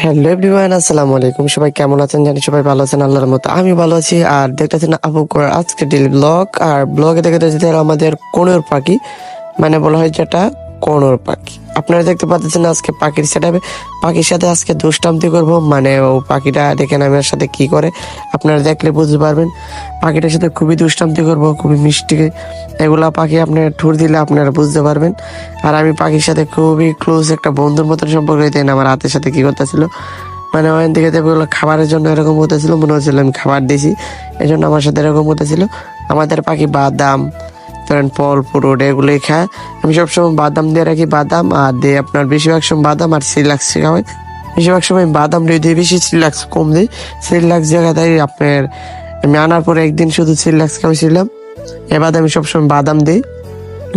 Hello everyone, আসসালামু আলাইকুম। সবাই কেমন আছেন? জানি সবাই ভালো আছেন, আল্লাহর মতো আমি ভালো আছি। আর দেখতেছেন আপু করার আজকে ডেইলি ব্লগ। আর ব্লগে দেখতেছি আমাদের কোণের পাখি, মানে বলা হয় যেটা কোণর পাখি। আপনারা দেখতে পাচ্ছেন আজকে পাখির সেটআপে পাখির সাথে আজকে দুষ্টান্তি করব। মানে ও পাখিটা দেখেন আমার সাথে কি করে, আপনারা দেখলে বুঝতে পারবেন। পাখিটার সাথে খুবই দুষ্টান্তি করব, খুবই মিষ্টি। এগুলা পাখি আপনার ঠুর দিলে আপনারা বুঝতে পারবেন। আর আমি পাখির সাথে খুবই ক্লোজ, একটা বন্ধুর মতন সম্পর্ক। দেন আমার হাতের সাথে কি করতেছিল, মানে ওখান থেকে ওগুলো খাবারের জন্য এরকম হতেছিল, মনে হচ্ছিল আমি খাবার দিয়েছি, এই জন্য আমার সাথে এরকম হতেছিল। আমাদের পাখি বাদাম, ধরেন ফল ফ্রুট এগুলোই খায়। আমি সবসময় বাদাম দিয়ে রাখি, বাদাম আর দিয়ে আপনার বেশিরভাগ সময় বাদাম আর সিরিলাক্স খাওয়াই। বেশিরভাগ সময় বাদাম দিয়ে বেশি, সিরিলাক্স কম দিই। সিরিলাক্স জায়গায় আপনার আমি আনার পরে একদিন শুধু সিরিলাক্স খাওয়াইছিলাম, এবার আমি সবসময় বাদাম দিই।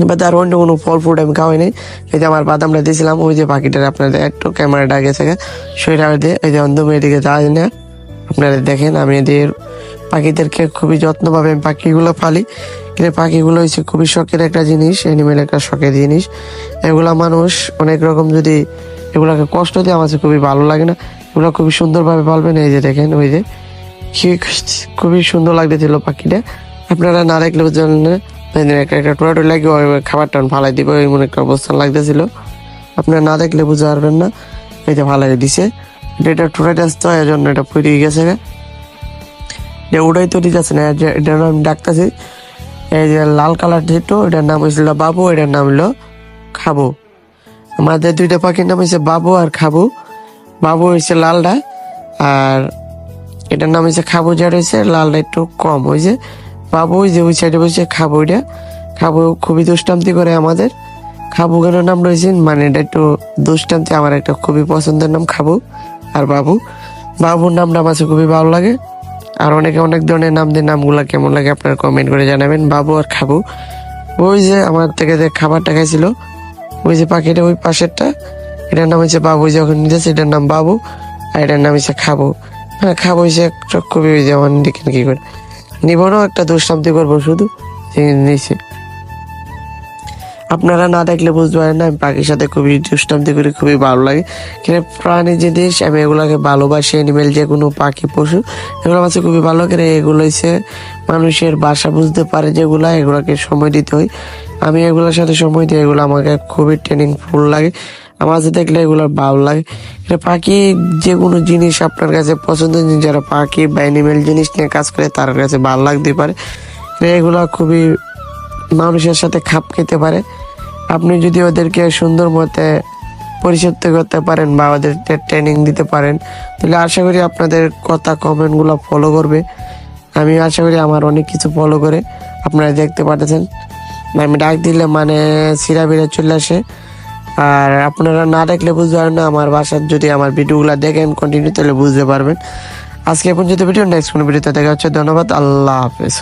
এবার আর অন্য কোনো ফল ফ্রুট আমি খাওয়াই নাই। এই যে আমার বাদামটা দিয়েছিলাম, ওই যে পাখিটার আপনাদের একটু ক্যামেরাটা গেছে সেটা দিয়ে ওই যে অন্ধমের দিকে যায় না, আপনারা দেখেন। আমি এদের পাখিদেরকে খুবই যত্নভাবে আমি পাখিগুলো পালি। কিন্তু পাখিগুলো হচ্ছে খুবই শখের একটা জিনিস, অ্যানিমেল একটা শখের জিনিস। এগুলা মানুষ অনেক রকম যদি এগুলাকে কষ্ট দিয়ে আমার খুবই ভালো লাগে না। এগুলো খুবই সুন্দরভাবে পালবেন। এই যে দেখেন, ওই যে খুবই সুন্দর লাগতেছিল পাখিটা। আপনারা না দেখলে বুঝলেন না, একটা টোয়াটো লাগে খাবারটা ফালাই দিব এমন একটা অবস্থান লাগতেছিল। আপনারা না দেখলে বুঝতে পারবেন না। এই যে ফালাই দিছে, এটা টোটাই আসতে হয়, এজন্য এটা ফুরিয়ে গেছে। ওটাই তৈরি যাচ্ছে না, এটার নাম ডাকতেছি। এই যে লাল কালার যেটো, এটার নাম হয়েছিল বাবু, এটার নাম হলো খাবু। আমাদের দুইটা পাখির নাম হয়েছে বাবু আর খাবু। বাবু হয়েছে লালটা, আর এটার নাম হয়েছে খাবু, যেটা হয়েছে লালটা একটু কম। ওই যে বাবু, ওই যে ওই সাইডে বসে খাবু, এটা খাবু খুবই দুষ্টান্তি করে আমাদের। খাবু কেন নাম রয়েছে, মানে এটা একটু দুষ্টান্তি, আমার একটা খুবই পছন্দের নাম খাবু আর বাবু। বাবুর নামটা আমার খুবই ভালো লাগে। আর অনেকে অনেক ধরনের নাম দিয়ে, নামগুলা কেমন লাগে আপনারা কমেন্ট করে জানাবেন। বাবু আর খাবু, ওই যে আমার থেকে যে খাবারটা খাইছিল ওই যে পাখিটা ওই পাশেরটা, এটার নাম হচ্ছে বাবু। যখন নিতেছে এটার নাম বাবু, আর এটার নাম হচ্ছে খাবু। হ্যাঁ, খাবু হয়েছে খুবই, ওই যে আমার দেখেন কি করে নিব না, একটা দুষ্টান্তি করবো শুধু নিচে। আপনারা না দেখলে বুঝতে পারেন না, আমি পাখির সাথে খুবই দুষ্টান্তি করি, খুবই ভালো লাগে। কিন্তু প্রাণী জিনিস আমি এগুলাকে ভালোবাসি। অ্যানিমেল যে কোনো পাখি পশু এগুলো আমার খুবই ভালো করে। এগুলো হচ্ছে মানুষের বাসা বুঝতে পারে, যেগুলা এগুলাকে সময় দিতে হয়। আমি এগুলোর সাথে সময় দিই, এগুলো আমাকে খুবই ট্রেনিং ফুল লাগে। আমার কাছে দেখলে এগুলো ভালো লাগে। পাখি যে কোনো জিনিস আপনার কাছে পছন্দের জিনিস, যারা পাখি বা অ্যানিমেল জিনিস নিয়ে কাজ করে তার কাছে ভালো লাগতে পারে। এগুলা খুবই মানুষের সাথে খাপ খেতে পারে। আপনি যদি ওদেরকে সুন্দর মতে পরিচিত করতে পারেন বা ওদেরকে ট্রেনিং দিতে পারেন, তাহলে আশা করি আপনাদের কথা কমেন্টগুলো ফলো করবে। আমি আশা করি আমার অনেক কিছু ফলো করে। আপনারা দেখতে পাচ্ছেন আমি ডাক দিলে মানে সিরা বিরা চলে আসে। আর আপনারা না দেখলে বুঝতে পারেন না আমার বাসার, যদি আমার ভিডিওগুলো দেখেন কন্টিনিউ তাহলে বুঝতে পারবেন। আজকে পর্যন্ত ভিডিও, নেক্সট কোনো ভিডিওতে দেখা হচ্ছে। ধন্যবাদ, আল্লাহ হাফেজ।